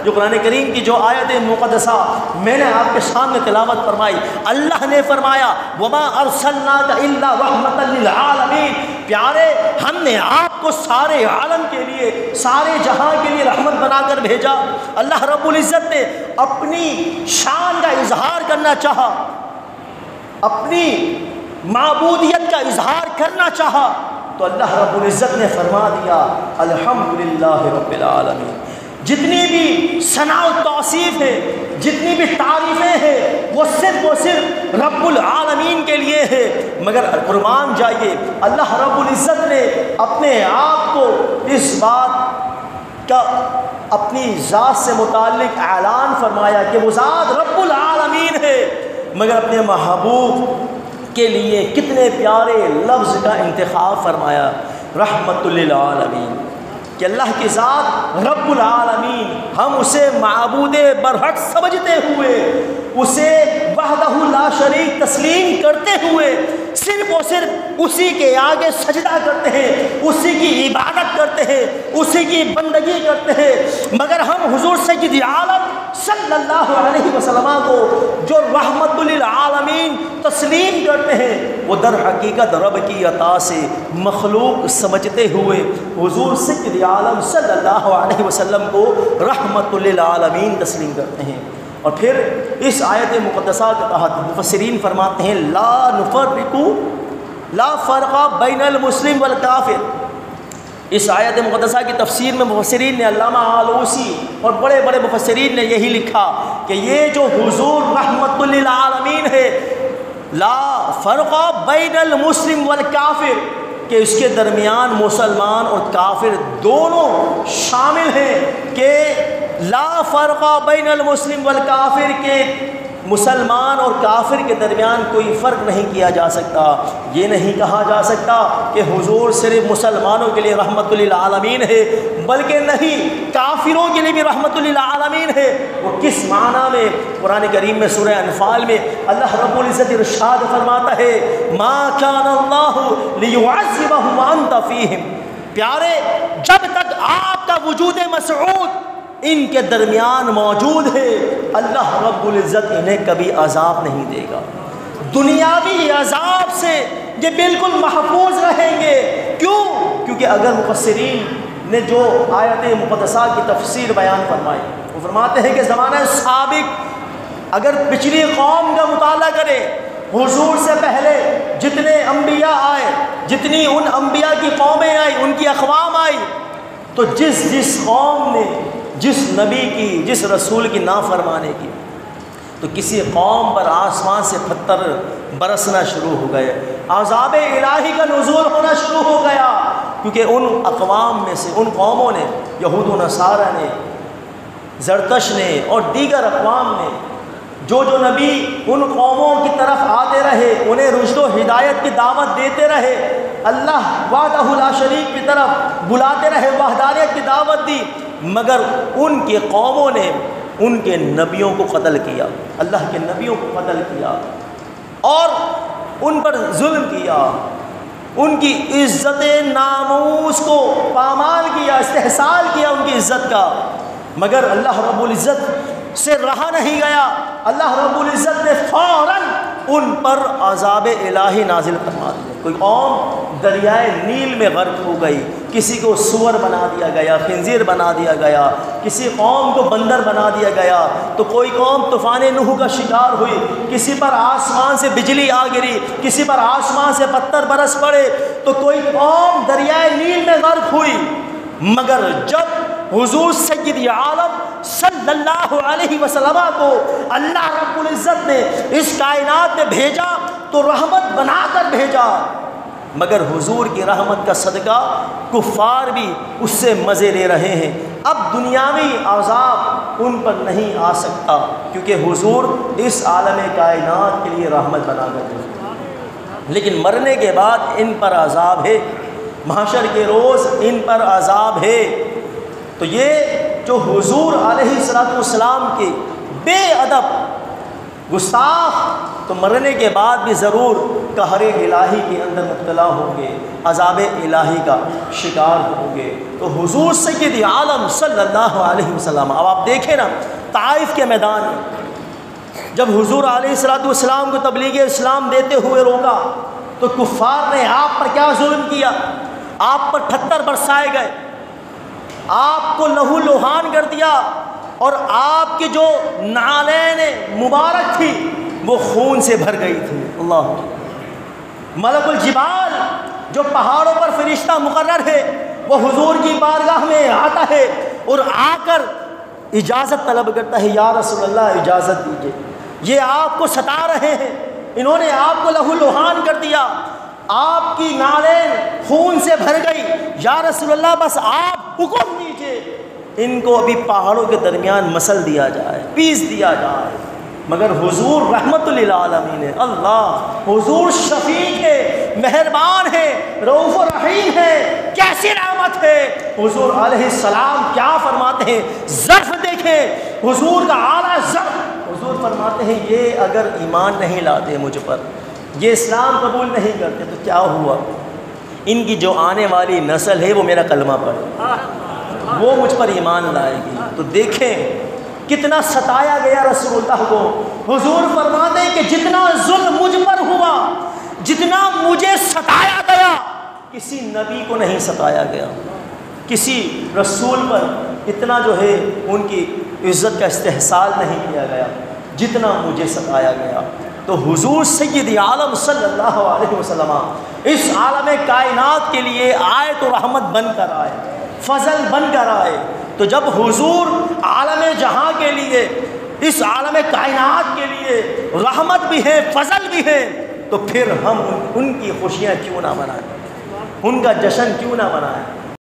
جو قرآن کریم کی جو آیت مقدسہ میں نے آپ کے سامنے تلاوت فرمائی، اللہ نے فرمایا وما ارسلناک الا رحمۃ للعالمین، پیارے ہم نے آپ کو سارے عالم کے لیے، سارے جہاں کے لیے رحمت بنا کر بھیجا۔ اللہ رب العزت نے اپنی شان کا اظہار کرنا چاہا، اپنی معبودیت کا اظہار کرنا چاہا تو اللہ رب العزت نے فرما دیا الحمدللہ رب العالمین۔ جتنی بھی ثناء و توصیف ہے، جتنی بھی تعریفیں ہیں، وہ صرف رب العالمین کے لیے ہے۔ مگر قربان جائیے، اللہ رب العزت نے اپنے آپ کو اس بات کا اپنی ذات سے متعلق اعلان فرمایا کہ وہ ذات رب العالمین ہے، مگر اپنے محبوب کے لیے کتنے پیارے لفظ کا انتخاب فرمایا، رحمت للعالمین، کہ اللہ کی ذات رب العالمین، ہم اسے معبود برحق سمجھتے ہوئے، اسے وحدہ لا شریک تسلیم کرتے ہوئے صرف اور صرف اسی کے آگے سجدہ کرتے ہیں، اسی کی عبادت کرتے ہیں، اسی کی بندگی کرتے ہیں۔ مگر ہم حضور سید عالم صلی اللہ علیہ وسلم کو جو رحمت للعالمین تسلیم کرتے ہیں، وہ در حقیقت رب کی عطا سے مخلوق سمجھتے ہوئے حضور سید عالم صلی اللہ علیہ وسلم کو رحمت للعالمین تسلیم کرتے ہیں۔ اور پھر اس آیت مقدسہ کے تحت مفسرین فرماتے ہیں لا فرق بین المسلم والکافر۔ اس آیت مقدسہ کی تفسیر میں مفسرین نے، علامہ آلوسی اور بڑے بڑے مفسرین نے یہی لکھا کہ یہ جو حضور رحمت للعالمین ہے، لا فرق بین المسلم والکافر، کہ اس کے درمیان مسلمان اور کافر دونوں شامل ہیں، کہ لا فرق بین المسلم والکافر، کے مسلمان اور کافر کے درمیان کوئی فرق نہیں کیا جا سکتا۔ یہ نہیں کہا جا سکتا کہ حضور صرف مسلمانوں کے لیے رحمت للعالمین ہے، بلکہ نہیں، کافروں کے لیے بھی رحمت للعالمین ہے۔ وہ کس معنی میں؟ قرآن کریم میں سورہ انفال میں اللہ رب العزت ارشاد فرماتا ہے ما کان اللہ لیعذبہم وانت فیہم، پیارے جب تک آپ کا وجود مسعود ان کے درمیان موجود ہے، اللہ رب العزت انہیں کبھی عذاب نہیں دے گا۔ دنیاوی عذاب سے یہ بالکل محفوظ رہیں گے۔ کیوں؟ کیونکہ اگر مفسرین نے جو آیت مقدسہ کی تفسیر بیان فرمائی، وہ فرماتے ہیں کہ زمانہ سابق اگر پچھلی قوم کا مطالعہ کرے، حضور سے پہلے جتنے انبیاء آئے، جتنی ان انبیاء کی قومیں آئی، ان کی اقوام آئی، تو جس قوم نے جس نبی کی، جس رسول کی نافرمانی کی، تو کسی قوم پر آسمان سے پتھر برسنا شروع ہو گئے، عذاب الہی کا نزول ہونا شروع ہو گیا، کیونکہ ان اقوام میں سے، ان قوموں نے، یہود و نصارہ نے، زرتش نے اور دیگر اقوام نے جو نبی ان قوموں کی طرف آتے رہے، انہیں رشد و ہدایت کی دعوت دیتے رہے، اللہ وحدہ لا شریک کی طرف بلاتے رہے، وحدانیت کی دعوت دی، مگر ان کی قوموں نے ان کے نبیوں کو قتل کیا، اللہ کے نبیوں کو قتل کیا اور ان پر ظلم کیا، ان کی عزت ناموس کو پامال کیا، استحصال کیا ان کی عزت کا۔ مگر اللہ رب العزت سے رہا نہیں گیا، اللہ رب العزت نے فوراً ان پر عذاب الہی نازل فرما دیا۔ کوئی قوم دریائے نیل میں غرق ہو گئی، کسی کو سور بنا دیا گیا، خنزیر بنا دیا گیا، کسی قوم کو بندر بنا دیا گیا، تو کوئی قوم طوفان نوح کا شکار ہوئی، کسی پر آسمان سے بجلی آ گری، کسی پر آسمان سے پتھر برس پڑے، تو کوئی قوم دریائے نیل میں غرق ہوئی۔ مگر جب حضور سید عالم صلی اللہ علیہ وسلم کو اللہ رب العزت نے اس کائنات میں بھیجا تو رحمت بنا کر بھیجا، مگر حضور کی رحمت کا صدقہ کفار بھی اس سے مزے لے رہے ہیں۔ اب دنیاوی عذاب ان پر نہیں آ سکتا، کیونکہ حضور اس عالم کائنات کے لیے رحمت بنا کر بھیجا، لیکن مرنے کے بعد ان پر عذاب ہے، محشر کے روز ان پر عذاب ہے۔ تو یہ جو حضور علیہ السلام کے بے ادب گستاخ تو مرنے کے بعد بھی ضرور قہر الہی کے اندر مبتلا ہوں گے، عذاب الہی کا شکار ہوں گے۔ تو حضور سید عالم صلی اللہ علیہ وسلم، اب آپ دیکھیں نا طائف کے میدان میں جب حضور علیہ السلام کو تبلیغ اسلام دیتے ہوئے روکا تو کفار نے آپ پر کیا ظلم کیا؟ آپ پر پتھر برسائے گئے، آپ کو لہو لوہان کر دیا، اور آپ کی جو نعلین مبارک تھی وہ خون سے بھر گئی تھی۔ اللہ، ملک الجبال جو پہاڑوں پر فرشتہ مقرر ہے وہ حضور کی بارگاہ میں آتا ہے اور آ کر اجازت طلب کرتا ہے، یا رسول اللہ اجازت دیجیے، یہ آپ کو ستا رہے ہیں، انہوں نے آپ کو لہو لوہان کر دیا، آپ کی نعلین خون سے بھر گئی، یا رسول اللہ بس آپ حکم دیجیے، ان کو ابھی پہاڑوں کے درمیان مسل دیا جائے، پیس دیا جائے۔ مگر حضور رحمت للعالمین ہے، اللہ حضور شفیق ہے، مہربان ہے، رؤوف رحیم ہے، کیسی رحمت ہے۔ حضور علیہ السلام کیا فرماتے ہیں؟ ظرف دیکھیں حضور کا اعلیٰ ظرف، حضور فرماتے ہیں یہ اگر ایمان نہیں لاتے مجھ پر، یہ اسلام قبول نہیں کرتے تو کیا ہوا؟ ان کی جو آنے والی نسل ہے وہ میرا کلمہ پڑھے، وہ مجھ پر ایمان لائے گی۔ تو دیکھیں کتنا ستایا گیا رسول اللہ کو۔ حضور فرماتے ہیں کہ جتنا ظلم مجھ پر ہوا، جتنا مجھے ستایا گیا، کسی نبی کو نہیں ستایا گیا، کسی رسول پر اتنا جو ہے ان کی عزت کا استحصال نہیں کیا گیا جتنا مجھے ستایا گیا۔ تو حضور سید عالم صلی اللہ علیہ وسلم اس عالم کائنات کے لیے آئے تو رحمت بن کر آئے، فضل بن کر آئے۔ تو جب حضور عالم جہاں کے لیے، اس عالم کائنات کے لیے رحمت بھی ہے، فضل بھی ہے، تو پھر ہم ان کی خوشیاں کیوں نہ منائیں، ان کا جشن کیوں نہ منائیں۔